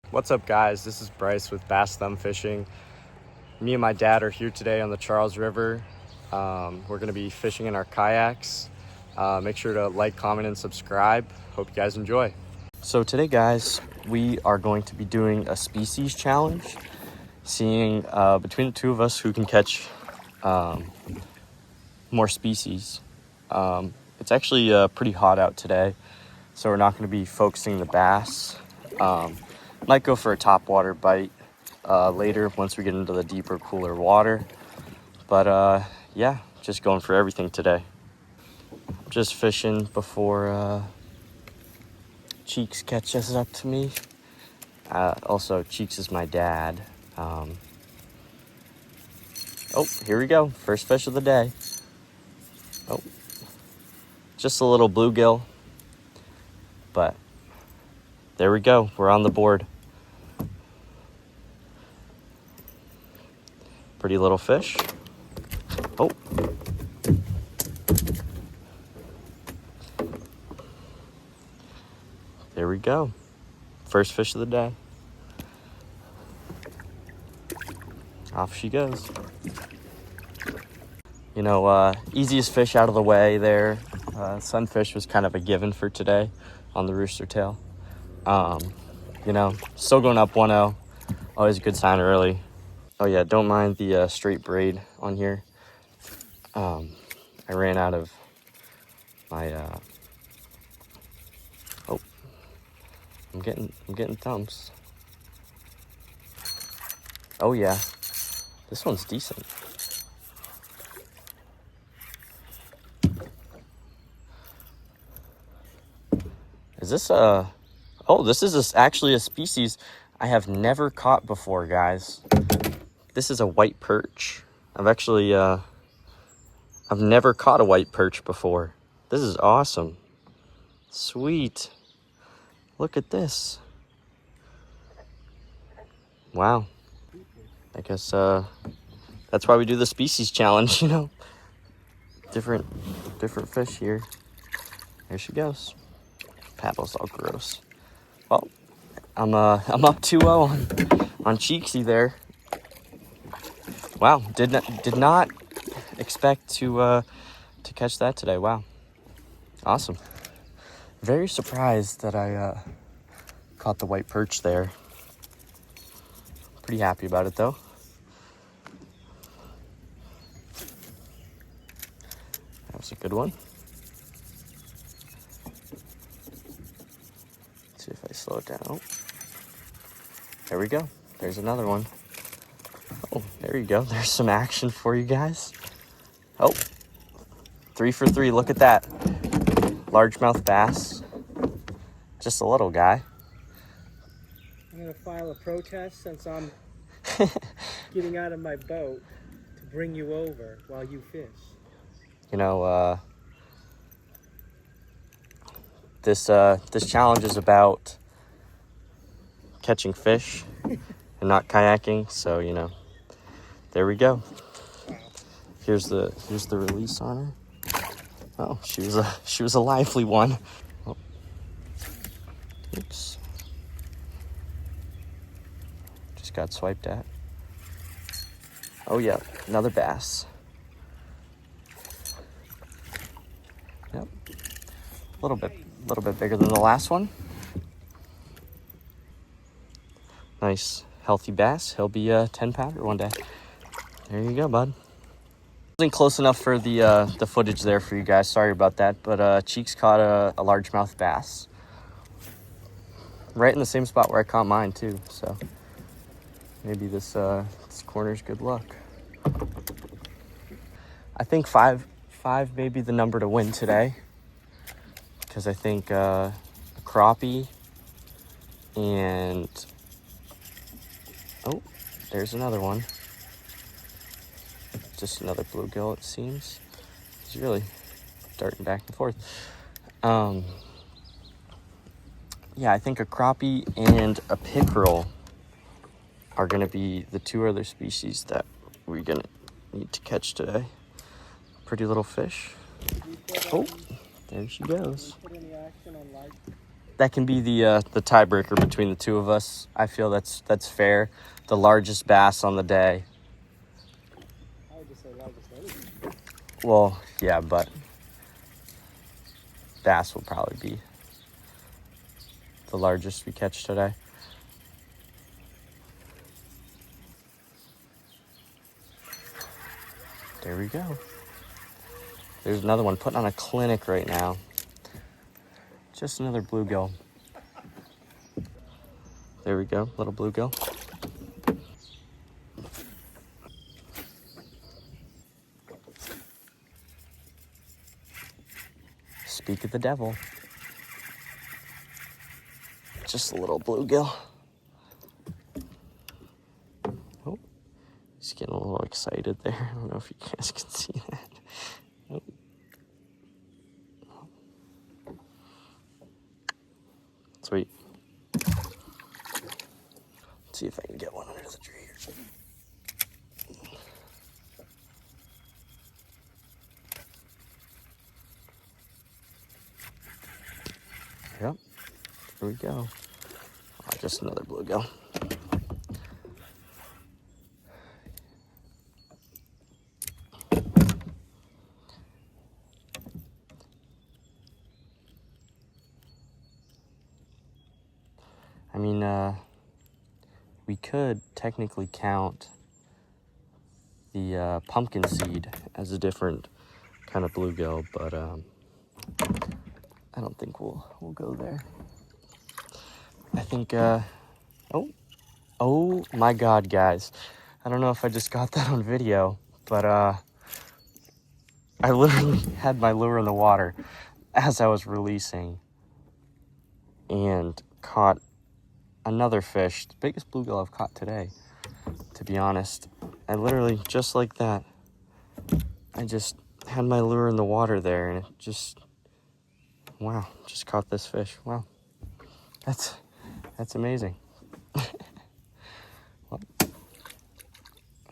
What's up, guys? This is Bryce with Bass Thumb Fishing. Me and my dad are here today on the Charles River. We're going to be fishing in our kayaks. Make sure to like, comment, and subscribe. Hope you guys enjoy. So today, guys, we are going to be doing a species challenge, seeing between the two of us who can catch more species. It's actually pretty hot out today, so we're not going to be focusing the bass. Might go for a topwater bite later once we get into the deeper, cooler water. But yeah, just going for everything today. Just fishing before Cheeks catches up to me. Also, Cheeks is my dad. Oh, here we go. First fish of the day. Oh, just a little bluegill. But there we go. We're on the board. Pretty little fish. Oh. There we go. First fish of the day. Off she goes. You know, easiest fish out of the way there. Sunfish was kind of a given for today on the rooster tail. You know, still going up 1-0. Always a good sign early. Oh yeah, don't mind the straight braid on here. I ran out of my oh, I'm getting thumbs. Oh yeah, this one's decent. Is this a... Oh, this is actually a species I have never caught before, guys. This is a white perch. I've never caught a white perch before. This is awesome. Sweet. Look at this. Wow. I guess that's why we do the species challenge, you know. Different fish here. There she goes. Paddle's all gross. Well, I'm up 2-0 on Cheeksy there. Wow, did not expect to catch that today. Wow, awesome. Very surprised that I caught the white perch there. Pretty happy about it though. That was a good one. Let's see if I slow it down. There we go. There's another one. Oh, there you go. There's some action for you guys. Oh, 3 for 3. Look at that. Largemouth bass. Just a little guy. I'm going to file a protest since I'm getting out of my boat to bring you over while you fish. You know, this challenge is about catching fish and not kayaking, so you know, there we go. Wow. Here's the release on her. Oh, she was a lively one. Oh. Oops. Just got swiped at. Oh yeah, another bass. Yep. A little bit bigger than the last one. Nice healthy bass. He'll be a 10-pounder one day. There you go, bud. Wasn't close enough for the footage there for you guys. Sorry about that. But Cheeks caught a largemouth bass. Right in the same spot where I caught mine too. So maybe this corner's good luck. I think five may be the number to win today. Because I think a crappie and... Oh, there's another one. Just another bluegill, it seems. He's really darting back and forth. Yeah, I think a crappie and a pickerel are going to be the two other species that we're going to need to catch today. Pretty little fish. Oh, there she goes. Put any action on light? that can be the tiebreaker between the two of us. I feel that's fair. The largest bass on the day. I would just say largest anything. Well, yeah, but bass will probably be the largest we catch today. There we go. There's another one putting on a clinic right now. Just another bluegill. There we go, little bluegill. Speak of the devil. Just a little bluegill. Oh, he's getting a little excited there. I don't know if you guys can see that. Oh. Sweet. Let's see if I can get one under the tree here. Yep. Here we go. Oh, just another bluegill. I mean, we could technically count the pumpkin seed as a different kind of bluegill, but I don't think we'll go there. I think, oh my God, guys. I don't know if I just got that on video, but I literally had my lure in the water as I was releasing and caught another fish, the biggest bluegill I've caught today, to be honest. I literally, just like that, I just had my lure in the water there, and it just, wow, just caught this fish. Wow, that's amazing. Well, I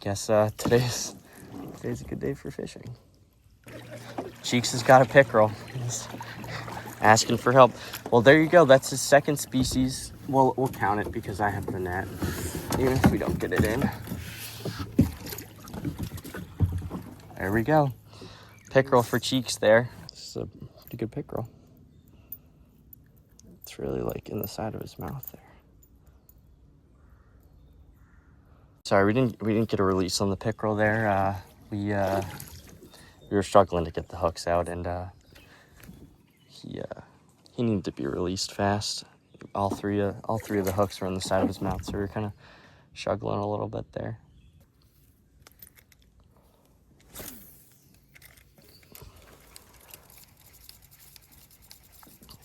guess today's a good day for fishing. Cheeks has got a pickerel. He's asking for help. Well, there you go. That's his second species. We'll count it because I have the net, even if we don't get it in. There we go. Pickerel for Cheeks there. This is a pretty good pickerel. It's really like in the side of his mouth there. Sorry, we didn't get a release on the pickerel there. We were struggling to get the hooks out, and he needed to be released fast. All three of the hooks were on the side of his mouth, so we were kind of struggling a little bit there.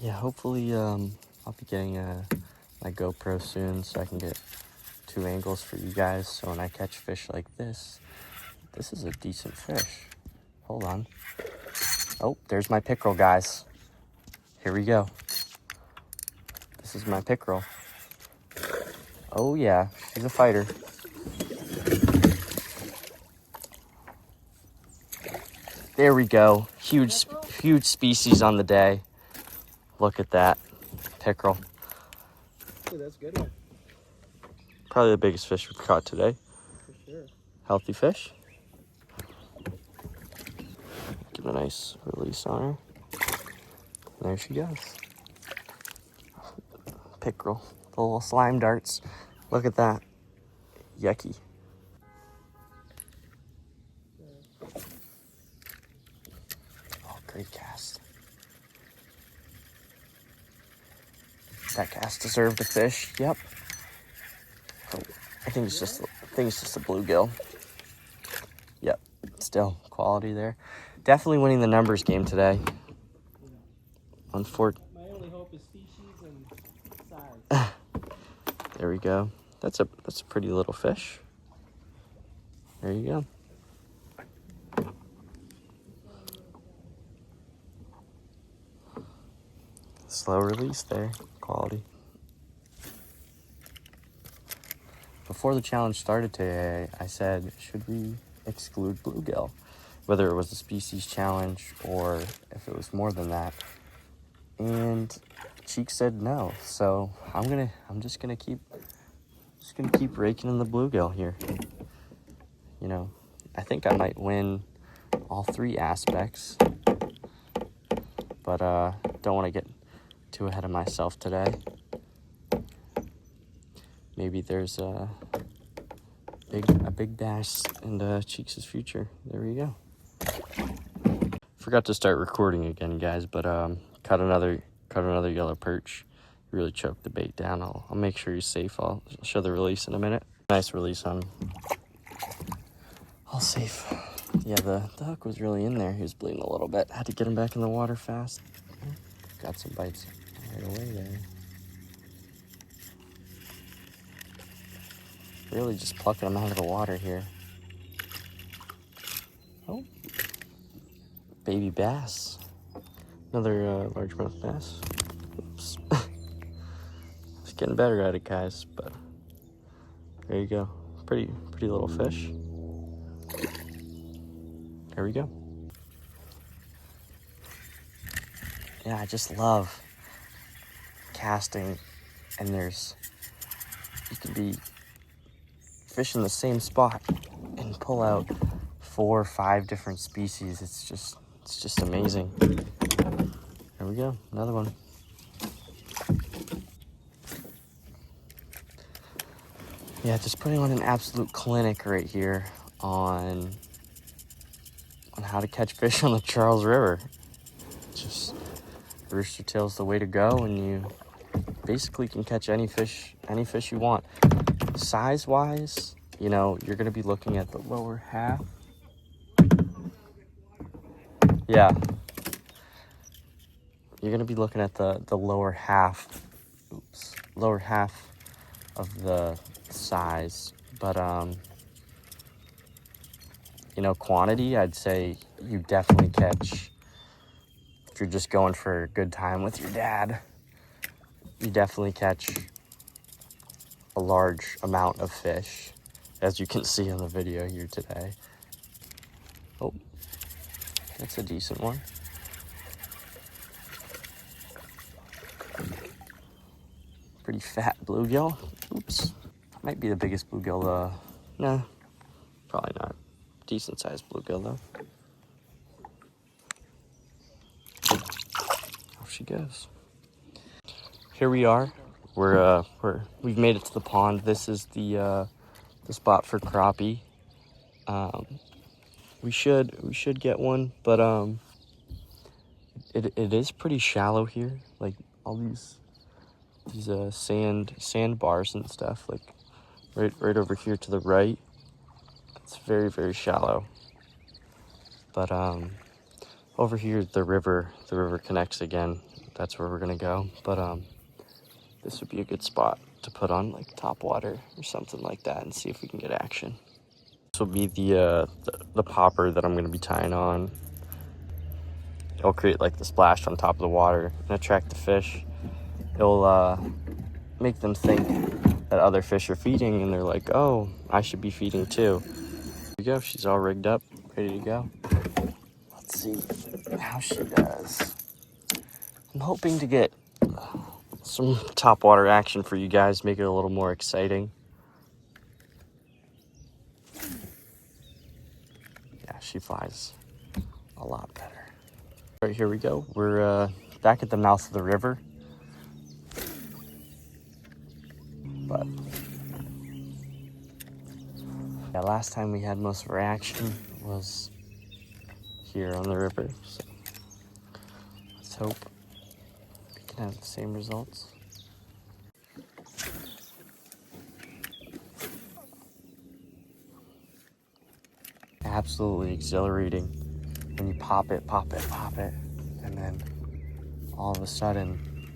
Yeah, hopefully I'll be getting my GoPro soon so I can get 2 angles for you guys. So when I catch fish like this is a decent fish. Hold on. Oh, there's my pickerel, guys. Here we go. This is my pickerel. Oh yeah, he's a fighter. There we go. Huge species on the day. Look at that pickerel. Ooh, that's a good one. Probably the biggest fish we've caught today. For sure. Healthy fish. Give a nice release on her. There she goes. Pickerel. The little slime darts. Look at that. Yucky. Oh, great cast. That cast deserved a fish. Yep. Oh, I think it's just a bluegill. Yep. Still quality there. Definitely winning the numbers game today. Unfortunately. My only hope is species and size. There we go. That's a pretty little fish. There you go. Slow release there. Quality. Before the challenge started today, I said, should we exclude bluegill? Whether it was a species challenge or if it was more than that. And Cheeks said no, so I'm just gonna keep raking in the bluegill here. You know, I think I might win all 3 aspects, but don't want to get too ahead of myself today. Maybe there's a big bass in Cheeks' future. There we go. Forgot to start recording again, guys, but caught another yellow perch. Really choked the bait down. I'll make sure he's safe. I'll show the release in a minute. Nice release on. All safe. Yeah, the hook was really in there. He was bleeding a little bit. Had to get him back in the water fast. Got some bites right away there. Really just plucking him out of the water here. Oh, baby bass. Another largemouth bass. Oops. It's getting better at it, guys, but there you go. Pretty little fish. There we go. Yeah, I just love casting, and you can be fishing the same spot and pull out 4 or 5 different species. It's just amazing. There we go, another one. Yeah, just putting on an absolute clinic right here on how to catch fish on the Charles River. Just rooster tail's the way to go, and you basically can catch any fish you want. Size wise, you know, you're gonna be looking at the lower half. Yeah, you're gonna be looking at the lower half. Lower half of the size, but you know, quantity, I'd say you definitely catch, if you're just going for a good time with your dad, you definitely catch a large amount of fish, as you can see in the video here today. Oh, that's a decent one. Pretty fat bluegill. Oops. Might be the biggest bluegill, nah, probably not. Decent sized bluegill though. Off she goes. Here we are. We've made it to the pond. This is the spot for crappie. We should get one, but it is pretty shallow here. Like all these sand bars and stuff. Like right over here to the right. It's very shallow. But over here the river connects again. That's where we're gonna go. But this would be a good spot to put on like top water or something like that and see if we can get action. This will be the popper that I'm gonna be tying on. It'll create like the splash on top of the water and attract the fish. It'll make them think that other fish are feeding, and they're like, oh, I should be feeding too. Here we go, she's all rigged up, ready to go. Let's see how she does. I'm hoping to get some top water action for you guys, make it a little more exciting. Yeah, she flies a lot better. All right, here we go. We're back at the mouth of the river. But yeah, last time we had most of our action was here on the river. So let's hope we can have the same results. Absolutely exhilarating when you pop it, and then all of a sudden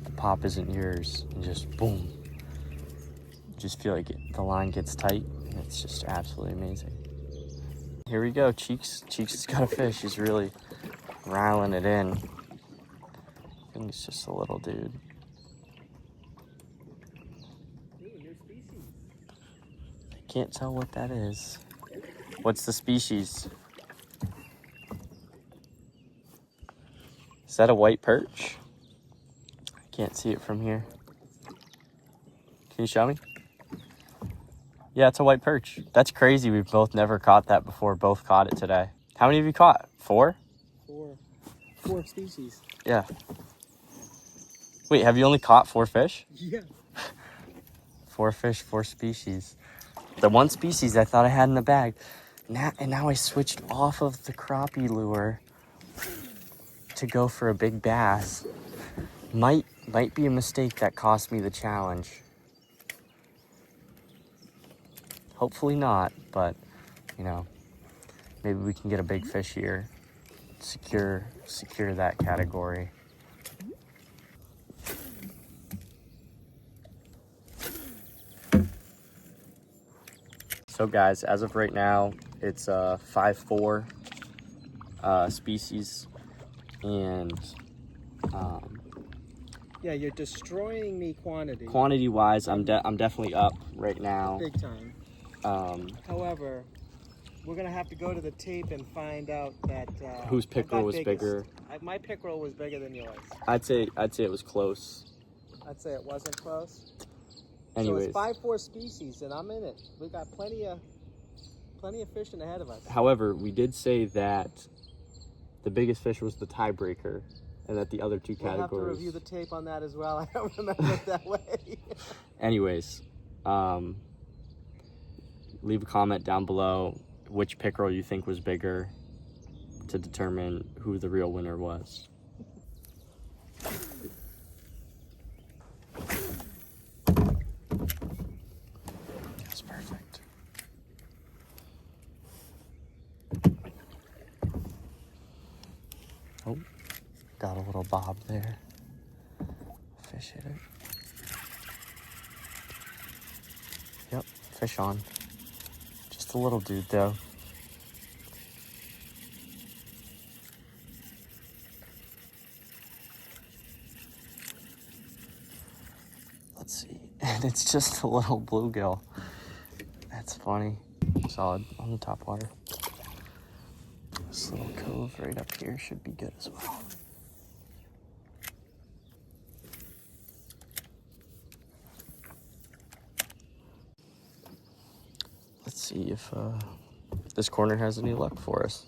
the pop isn't yours, and just boom. You just feel like the line gets tight, and it's just absolutely amazing. Here we go, Cheeks has got a fish. He's really riling it in. I think it's just a little dude. Ooh, new species. I can't tell what that is. What's the species? Is that a white perch? I Can't see it from here. Can you show me? Yeah, it's a white perch. That's crazy. We've both never caught that before. Both caught it today. How many have you caught? 4? 4 species. Yeah. Wait, have you only caught 4 fish? Yeah. 4 fish, 4 species. The one species I thought I had in the bag. Now I switched off of the crappie lure to go for a big bass. Might be a mistake that cost me the challenge. Hopefully not, but you know, maybe we can get a big fish here. Secure that category. So guys, as of right now, it's a 5'4" species, and Yeah, you're destroying me quantity wise, I'm definitely up right now. big time. However, we're gonna have to go to the tape and find out that Whose I pickerel got was biggest. bigger? My pickerel was bigger than yours. I'd say it was close. I'd say it wasn't close. Anyways, So it's 5'4" species, and I'm in it. We got plenty of fishing ahead of us. however, we did say that the biggest fish was the tiebreaker, and that the other 2 We'll have to categories. review the tape on that as well. I don't remember it that way. Anyways, leave a comment down below which pickerel you think was bigger to determine who the real winner was. That's perfect. Oh, got a little bob there. Fish hit it. Yep, fish on. Just a little dude though. Let's see. And it's just a little bluegill. That's funny. Solid on the top water. This little cove right up here should be good as well. Let's see if this corner has any luck for us.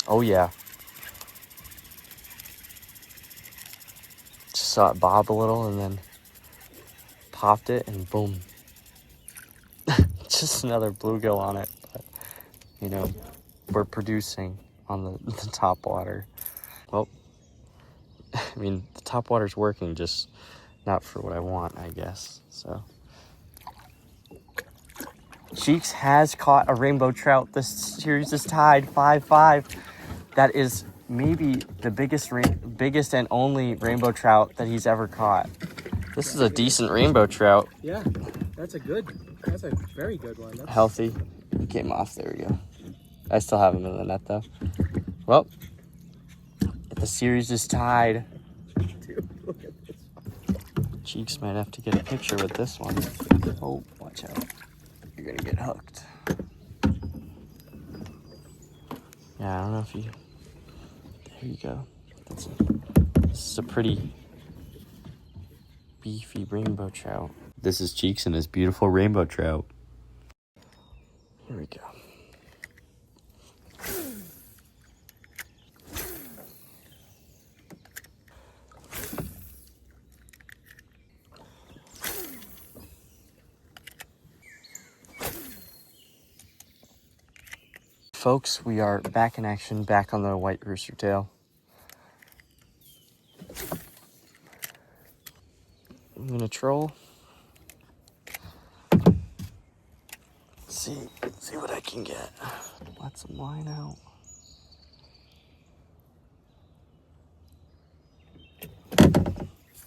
Oh yeah. Just saw it bob a little and then popped it and boom. Just another bluegill on it, but you know, we're producing on the top water. Well, I mean, the top water's working, just not for what I want, I guess. So Cheeks has caught a rainbow trout. This series is tied 5-5. That is maybe the biggest and only rainbow trout that he's ever caught. This is a decent rainbow trout. Yeah, that's a very good one. That's Healthy. He came off. There we go. I still have him in the net though. Well, the series is tied. Dude, look at this. Cheeks might have to get a picture with this one. Oh, watch out. You're gonna get hooked. Yeah, I don't know if you... There you go. This is a pretty beefy rainbow trout. This is Cheeks and his beautiful rainbow trout. Here we go. Folks, we are back in action, back on the white rooster tail. I'm gonna troll. See what I can get. Let some line out.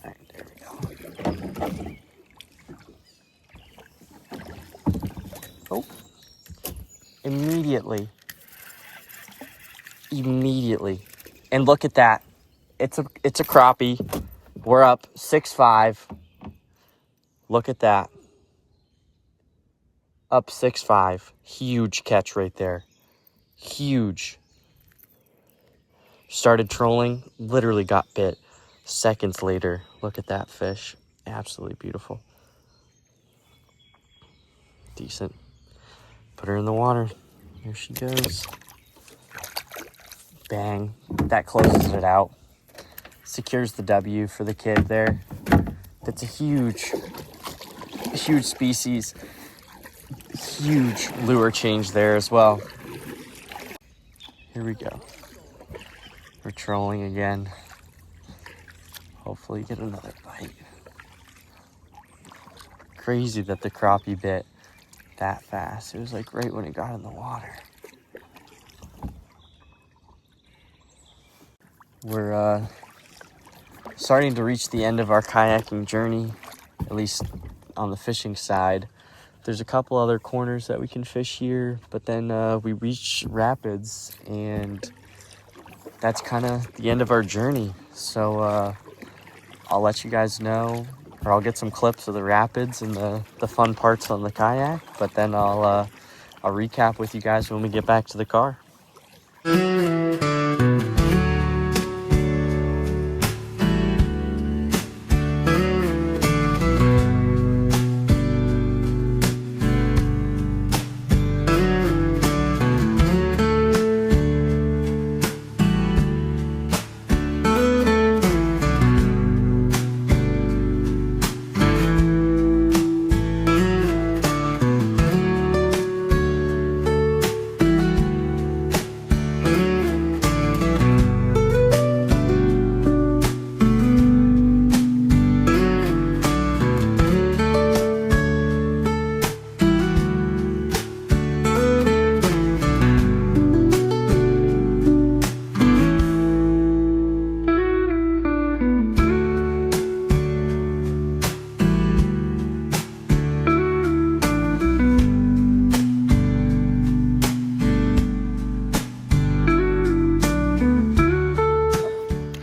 Alright, there we go. Oh, Immediately. And look at that. It's a crappie. We're up 6-5. Look at that. Up 6-5. Huge catch right there. Huge. Started trolling, literally got bit. Seconds later, look at that fish. Absolutely beautiful. Decent. Put her in the water. There she goes. Bang. That closes it out. Secures the W for the kid there. That's a huge species. Huge lure change there as well. Here we go. We're trolling again. Hopefully get another bite. Crazy that the crappie bit that fast. It was like right when it got in the water. We're starting to reach the end of our kayaking journey, at least on the fishing side. There's a couple other corners that we can fish here, but then we reach rapids, and that's kind of the end of our journey. So I'll let you guys know, or I'll get some clips of the rapids and the fun parts on the kayak, but then I'll recap with you guys when we get back to the car.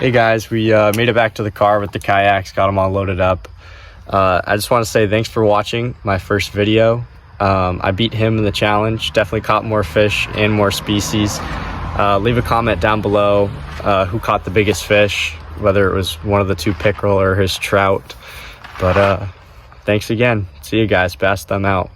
Hey guys, we made it back to the car with the kayaks, got them all loaded up. I just want to say thanks for watching my first video. I beat him in the challenge, definitely caught more fish and more species. Leave a comment down below who caught the biggest fish, whether it was one of the two pickerel or his trout. But thanks again. See you guys. Best. I'm out.